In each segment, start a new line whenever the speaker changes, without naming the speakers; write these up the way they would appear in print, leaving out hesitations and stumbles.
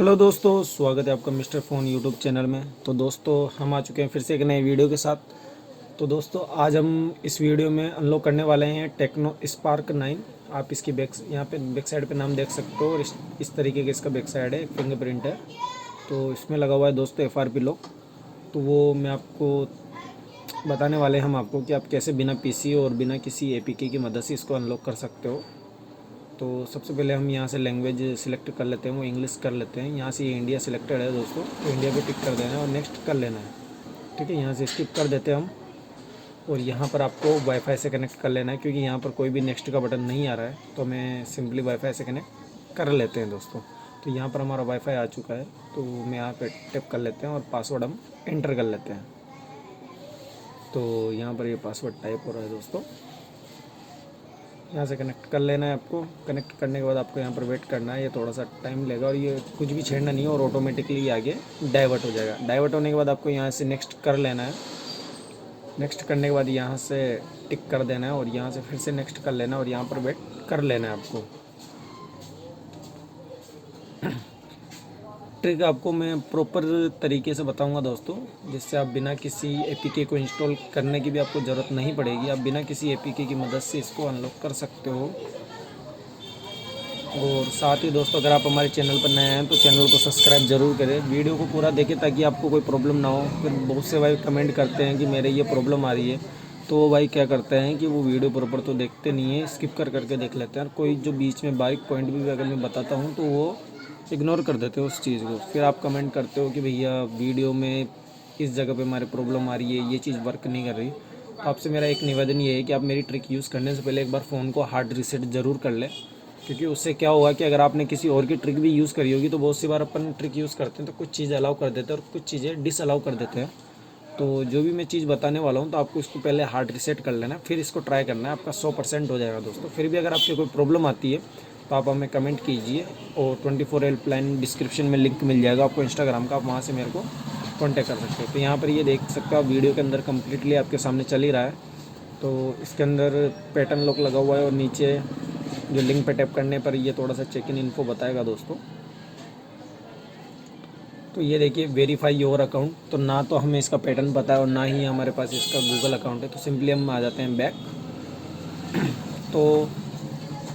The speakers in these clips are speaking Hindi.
हेलो दोस्तों, स्वागत है आपका मिस्टर फ़ोन यूट्यूब चैनल में। तो दोस्तों, हम आ चुके हैं फिर से एक नए वीडियो के साथ। तो दोस्तों, आज हम इस वीडियो में अनलॉक करने वाले हैं टेक्नो स्पार्क 9। आप इसकी यहाँ पे बैक साइड पे नाम देख सकते हो और इस तरीके का इसका बैक साइड है, फिंगरप्रिंट है। तो इसमें लगा हुआ है दोस्तों FRP लॉक। तो वो मैं आपको बताने वाले हैं हम आपको कि आप कैसे बिना PC और बिना किसी APK की मदद से इसको अनलॉक कर सकते हो। तो सबसे पहले हम यहाँ से लैंग्वेज सिलेक्ट कर लेते हैं, वो इंग्लिश कर लेते हैं। यहाँ से ये इंडिया सिलेक्टेड है दोस्तों, तो इंडिया पे टिक कर देना है और नेक्स्ट कर लेना है। ठीक है, यहाँ से स्किप कर देते हैं हम। और यहाँ पर आपको वाईफाई से कनेक्ट कर लेना है, क्योंकि यहाँ पर कोई भी नेक्स्ट का बटन नहीं आ रहा है, तो हमें सिंपली वाईफाई से कनेक्ट कर लेते हैं दोस्तों। तो यहाँ पर हमारा वाईफाई आ चुका है, तो मैं यहाँ पर टिप कर लेते हैं और पासवर्ड हम एंटर कर लेते हैं। तो यहाँ पर ये पासवर्ड टाइप हो रहा है दोस्तों। यहाँ से कनेक्ट कर लेना है आपको। कनेक्ट करने के बाद आपको यहाँ पर वेट करना है, ये थोड़ा सा टाइम लेगा और ये कुछ भी छेड़ना नहीं है और ऑटोमेटिकली आगे डाइवर्ट हो जाएगा। डाइवर्ट होने के बाद आपको यहाँ से नेक्स्ट कर लेना है। नेक्स्ट करने के बाद यहाँ से टिक कर देना है और यहाँ से फिर से नेक्स्ट कर लेना है और यहाँ पर वेट कर लेना है आपको। ट्रिक आपको मैं प्रॉपर तरीके से बताऊंगा दोस्तों, जिससे आप बिना किसी APK को इंस्टॉल करने की भी आपको ज़रूरत नहीं पड़ेगी। आप बिना किसी APK की मदद से इसको अनलॉक कर सकते हो। और साथ ही दोस्तों, अगर आप हमारे चैनल पर नए हैं तो चैनल को सब्सक्राइब ज़रूर करें, वीडियो को पूरा देखें ताकि आपको कोई प्रॉब्लम ना हो। फिर बहुत से भाई कमेंट करते हैं कि मेरे ये प्रॉब्लम आ रही है, तो वो भाई क्या करते हैं कि वो वीडियो प्रॉपर तो देखते नहीं है, स्किप कर करके देख लेते हैं। और कोई जो बीच में बारीक पॉइंट भी अगर मैं बताता हूँ तो वो इग्नोर कर देते हो उस चीज़ को। फिर आप कमेंट करते हो कि भैया वीडियो में इस जगह पे हमारे प्रॉब्लम आ रही है, ये चीज़ वर्क नहीं कर रही। तो आपसे मेरा एक निवेदन ये है कि आप मेरी ट्रिक यूज़ करने से पहले एक बार फ़ोन को हार्ड रीसेट ज़रूर कर लें, क्योंकि उससे क्या होगा कि अगर आपने किसी और की ट्रिक भी यूज़ करी होगी तो बहुत सी बार अपन ट्रिक यूज़ करते हैं तो कुछ चीज़ें अलाउ कर देते हैं और कुछ चीज़ें डिसअलाउ कर देते हैं। तो जो भी मैं चीज़ बताने वाला हूँ तो आपको इसको पहले हार्ड रीसेट कर लेना है, फिर इसको ट्राई करना है। आपका 100% हो जाएगा दोस्तों। फिर भी अगर आपकी कोई प्रॉब्लम आती है तो आप हमें कमेंट कीजिए और 24 हेल्पलाइन डिस्क्रिप्शन में लिंक मिल जाएगा आपको इंस्टाग्राम का, आप वहाँ से मेरे को कॉन्टैक्ट कर सकते हैं। तो यहाँ पर ये देख सकते हो आप, वीडियो के अंदर कम्प्लीटली आपके सामने चल ही रहा है। तो इसके अंदर पैटर्न लॉक लगा हुआ है और नीचे जो लिंक पे टैप करने पर ये थोड़ा सा चेक इन इन्फो बताएगा दोस्तों। तो ये देखिए, वेरीफाई योर अकाउंट। तो ना तो हमें इसका पैटर्न पता है और ना ही हमारे पास इसका गूगल अकाउंट है, तो सिंपली हम आ जाते हैं बैक। तो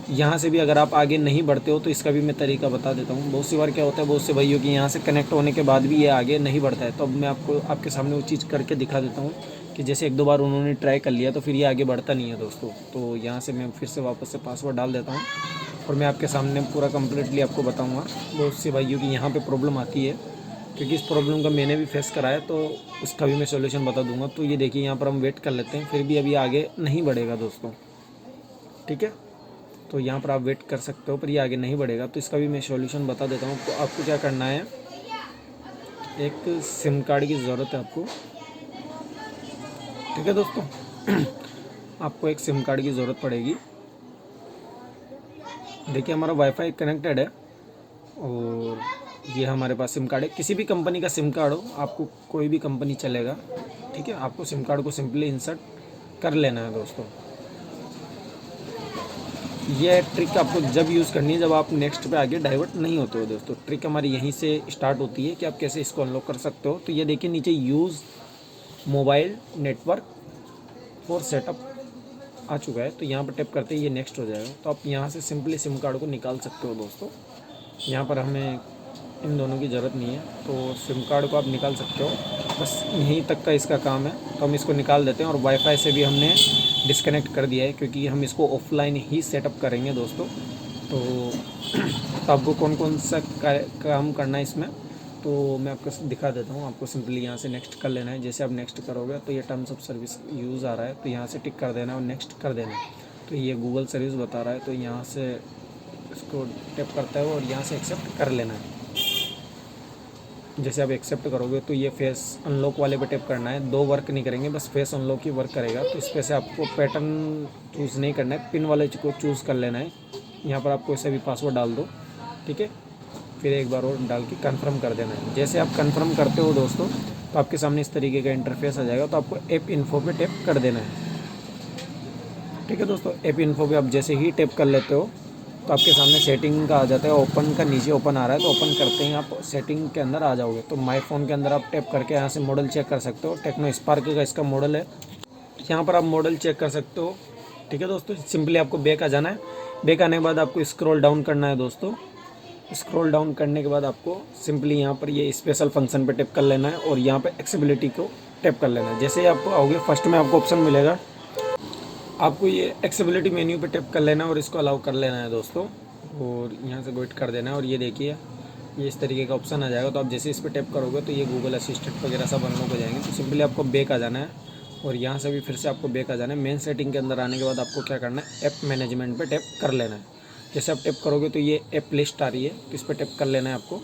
यहाँ से भी अगर आप आगे नहीं बढ़ते हो तो इसका भी मैं तरीका बता देता हूँ। बहुत सी बार क्या होता है, बहुत से भाइयों की यहाँ से कनेक्ट होने के बाद भी ये आगे नहीं बढ़ता है। तो अब मैं आपको आपके सामने वो चीज़ करके दिखा देता हूँ कि जैसे एक दो बार उन्होंने ट्राई कर लिया तो फिर ये आगे बढ़ता नहीं है दोस्तों। तो यहाँ से मैं फिर से वापस से पासवर्ड डाल देता हूँ और मैं आपके सामने पूरा कम्प्लीटली आपको बताऊँगा। बहुत से भाइयों की यहाँ पर प्रॉब्लम आती है, क्योंकि इस प्रॉब्लम का मैंने भी फेस करा है, तो उसका भी मैं सॉल्यूशन बता दूंगा। तो ये देखिए, यहाँ पर हम वेट कर लेते हैं, फिर भी अभी आगे नहीं बढ़ेगा दोस्तों। ठीक है, तो यहाँ पर आप वेट कर सकते हो, पर ये आगे नहीं बढ़ेगा। तो इसका भी मैं सॉल्यूशन बता देता हूँ। तो आपको क्या करना है, एक सिम कार्ड की ज़रूरत है आपको। ठीक है दोस्तों, आपको एक सिम कार्ड की ज़रूरत पड़ेगी। देखिए, हमारा वाईफाई कनेक्टेड है और ये हमारे पास सिम कार्ड है। किसी भी कंपनी का सिम कार्ड हो, आपको कोई भी कंपनी चलेगा। ठीक है, आपको सिम कार्ड को सिंपली इंसर्ट कर लेना है दोस्तों। ये ट्रिक आपको जब यूज़ करनी है जब आप नेक्स्ट पे आगे डाइवर्ट नहीं होते हो दोस्तों। ट्रिक हमारी यहीं से स्टार्ट होती है कि आप कैसे इसको अनलॉक कर सकते हो। तो ये देखिए, नीचे use mobile network for setup आ चुका है। तो यहाँ पर टैप करते ही ये नेक्स्ट हो जाएगा। तो आप यहाँ से सिंपली सिम कार्ड को निकाल सकते हो दोस्तों। यहाँ पर हमें इन दोनों की ज़रूरत नहीं है, तो सिम कार्ड को आप निकाल सकते हो। बस यहीं तक का इसका काम है। तो हम इसको निकाल देते हैं और वाईफाई से भी हमने डिस्कनेक्ट कर दिया है, क्योंकि हम इसको ऑफलाइन ही सेटअप करेंगे दोस्तों। तो आपको कौन कौन सा काम करना है इसमें, तो मैं आपको दिखा देता हूँ। आपको सिंपली यहाँ से नेक्स्ट कर लेना है। जैसे आप नेक्स्ट करोगे तो ये टर्म्स ऑफ सर्विस यूज़ आ रहा है, तो यहाँ से टिक कर देना है और नेक्स्ट कर देना है। तो ये गूगल सर्विस बता रहा है, तो यहाँ से इसको टैप करता है और यहाँ से एक्सेप्ट कर लेना है। जैसे आप एक्सेप्ट करोगे तो ये फेस अनलॉक वाले पे टैप करना है। दो वर्क नहीं करेंगे, बस फेस अनलॉक ही वर्क करेगा। तो इस पर से आपको पैटर्न चूज़ नहीं करना है, पिन वाले को चूज़ कर लेना है। यहाँ पर आपको ऐसा भी पासवर्ड डाल दो। ठीक है, फिर एक बार और डाल के कन्फर्म कर देना है। जैसे आप कन्फर्म करते हो दोस्तों, तो आपके सामने इस तरीके का इंटरफेस आ जाएगा। तो आपको ऐप इन्फो पे टैप कर देना है। ठीक है दोस्तों, ऐप इन्फो पे आप जैसे ही टैप कर लेते हो तो आपके सामने सेटिंग का आ जाता है, ओपन का नीचे ओपन आ रहा है, तो ओपन करते ही आप सेटिंग के अंदर आ जाओगे। तो माई फ़ोन के अंदर आप टैप करके यहाँ से मॉडल चेक कर सकते हो। टेक्नो स्पार्क का इसका मॉडल है, यहाँ पर आप मॉडल चेक कर सकते हो। ठीक है दोस्तों, सिंपली आपको बैक आ जाना है। बैक आने के बाद आपको स्क्रॉल डाउन करना है दोस्तों। स्क्रॉल डाउन करने के बाद आपको सिंपली यहाँ पर ये स्पेशल फंक्शन पे टैप कर लेना है और यहाँ पे एक्सेसिबिलिटी को टैप कर लेना है। जैसे ही आपको आओगे फर्स्ट में आपको ऑप्शन मिलेगा, आपको ये एक्सेसिबिलिटी मेन्यू पे टैप कर लेना है और इसको अलाउ कर लेना है दोस्तों, और यहाँ से वेट कर देना है। और ये देखिए ये इस तरीके का ऑप्शन आ जाएगा। तो आप जैसे इस पर टैप करोगे तो ये गूगल असिस्टेंट वगैरह सब अनलॉक हो जाएंगे। तो सिंपली आपको बैक आ जाना है और यहाँ से भी फिर से आपको बैक आ जाना है। मेन सेटिंग के अंदर आने के बाद आपको क्या करना है, ऐप मैनेजमेंट पे टैप कर लेना है। जैसे आप टैप करोगे तो ये ऐप लिस्ट आ रही है, तो इस पर टैप कर लेना है आपको।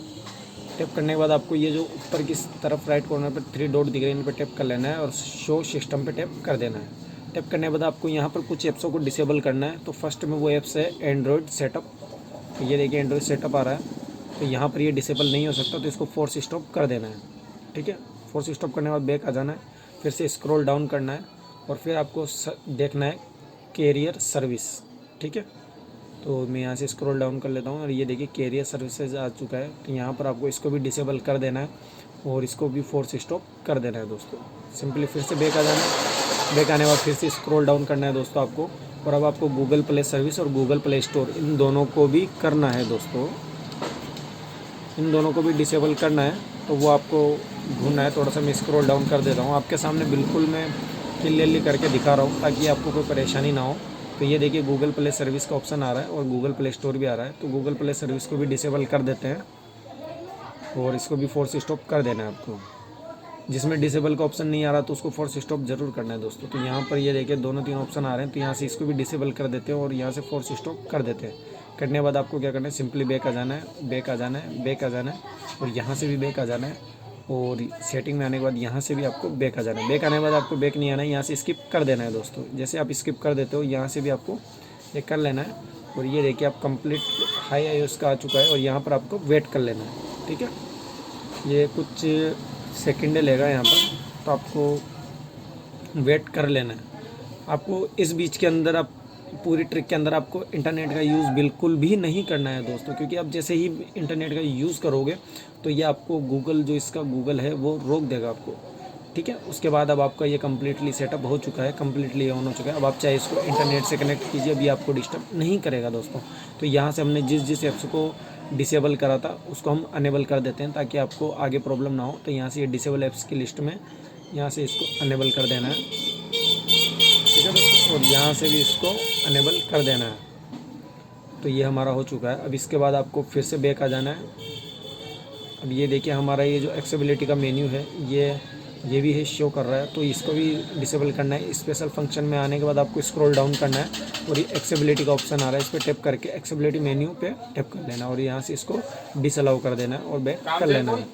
टैप करने के बाद आपको ये जो ऊपर की तरफ राइट कॉर्नर पर 3 डॉट दिख रहे हैं, इन पर टैप कर लेना है और शो सिस्टम पे टैप कर देना है। टैप करने के बाद आपको यहाँ पर कुछ ऐप्सों को डिसेबल करना है। तो फर्स्ट में वो ऐप्स है एंड्रॉयड सेटअप। तो ये देखिए एंड्रॉयड सेटअप आ रहा है, तो यहाँ पर ये डिसेबल नहीं हो सकता, तो इसको फोर्स स्टॉप कर देना है। ठीक है, फोर्स स्टॉप करने के बाद बैक आ जाना है, फिर से स्क्रॉल डाउन करना है और फिर आपको देखना है कैरियर सर्विस। ठीक है, तो मैं यहाँ से स्क्रॉल डाउन कर लेता हूँ और ये देखिए कैरियर सर्विसेज आ चुका है। तो यहाँ पर आपको इसको भी डिसेबल कर देना है और इसको भी फोर्स स्टॉप कर देना है दोस्तों। सिंपली फिर से बैक आ जाना है। बैक आने के बाद फिर से स्क्रॉल डाउन करना है दोस्तों आपको, और अब आपको गूगल प्ले सर्विस और गूगल प्ले स्टोर इन दोनों को भी करना है दोस्तों। इन दोनों को भी डिसेबल करना है, तो वो आपको ढूंढना है। थोड़ा सा मैं स्क्रॉल डाउन कर देता हूँ, आपके सामने बिल्कुल मैं क्लियरली करके दिखा रहा हूँ ताकि आपको कोई परेशानी ना हो। तो ये देखिए गूगल प्ले सर्विस का ऑप्शन आ रहा है और गूगल प्ले स्टोर भी आ रहा है। तो गूगल प्ले सर्विस को भी डिसेबल कर देते हैं और इसको भी फोर्स स्टॉप कर देना है आपको। जिसमें डिसेबल का ऑप्शन नहीं आ रहा तो उसको फोर्स स्टॉप जरूर करना है दोस्तों। तो यहाँ पर ये देखिए दोनों 3 ऑप्शन आ रहे हैं, तो यहाँ से इसको भी डिसेबल कर देते हैं और यहाँ से फोर्स स्टॉप कर देते हैं। करने के बाद आपको क्या करना है, सिंपली बैक आ जाना है, बैक आ जाना है, बैक आ जाना है और यहाँ से भी बैक आ जाना है और सेटिंग में आने के बाद यहाँ से भी आपको बैक आ जाना है। बैक आने के बाद आपको बैक नहीं आना है, यहाँ से स्किप कर देना है दोस्तों। जैसे आप स्किप कर देते हो यहाँ से भी आपको ये कर लेना है और ये देखिए आप कंप्लीट हाई iOS का आ चुका है और यहाँ पर आपको वेट कर लेना है। ठीक है, ये कुछ सेकंड लेगा यहाँ पर, तो आपको वेट कर लेना है। आपको इस बीच के अंदर आप पूरी ट्रिक के अंदर आपको इंटरनेट का यूज़ बिल्कुल भी नहीं करना है दोस्तों, क्योंकि आप जैसे ही इंटरनेट का यूज़ करोगे तो ये आपको गूगल जो इसका गूगल है वो रोक देगा आपको। ठीक है, उसके बाद अब आपका ये कम्प्लीटली सेटअप हो चुका है, कम्प्लीटली ऑन हो चुका है। अब आप चाहे इसको इंटरनेट से कनेक्ट कीजिए, अभी आपको डिस्टर्ब नहीं करेगा दोस्तों। तो यहाँ से हमने जिस ऐप्स को डिसेबल करा था उसको हम अनेबल कर देते हैं ताकि आपको आगे प्रॉब्लम ना हो। तो यहाँ से ये डिसेबल ऐप्स की लिस्ट में यहाँ से इसको अनेबल कर देना है। ठीक है दोस्तों, और यहाँ से भी इसको अनेबल कर देना है। तो ये हमारा हो चुका है। अब इसके बाद आपको फिर से बैक आ जाना है। अब ये देखिए हमारा ये जो एक्सेसिबिलिटी का मेन्यू है ये भी है, शो कर रहा है, तो इसको भी डिसेबल करना है। स्पेशल फंक्शन में आने के बाद आपको स्क्रॉल डाउन करना है और ये एक्सेसिबिलिटी का ऑप्शन आ रहा है, इस पर टैप करके एक्सेसिबिलिटी मेन्यू पे टैप कर लेना और यहाँ से इसको डिसअलाउ कर देना है और बैक कर लेना है।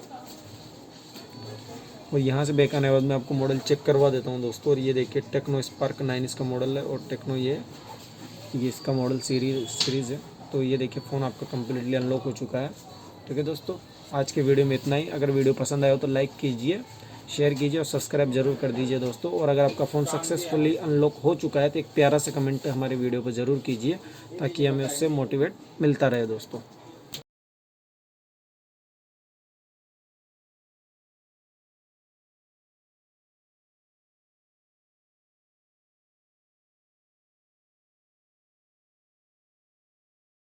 और यहाँ से बैक आने के बाद मैं आपको मॉडल चेक करवा देता हूँ दोस्तों। और ये देखिए टेक्नो स्पार्क 9 इसका मॉडल है और टेक्नो ये इसका मॉडल सीरीज़ है। तो ये देखिए फ़ोन आपका कम्प्लीटली अनलॉक हो चुका है। ठीक है दोस्तों, आज के वीडियो में इतना ही। अगर वीडियो पसंद आया हो तो लाइक कीजिए, शेयर कीजिए और सब्सक्राइब जरूर कर दीजिए दोस्तों। और अगर आपका फ़ोन सक्सेसफुली अनलॉक हो चुका है तो एक प्यारा सा कमेंट हमारे वीडियो पर ज़रूर कीजिए ताकि हमें उससे मोटिवेट मिलता रहे दोस्तों।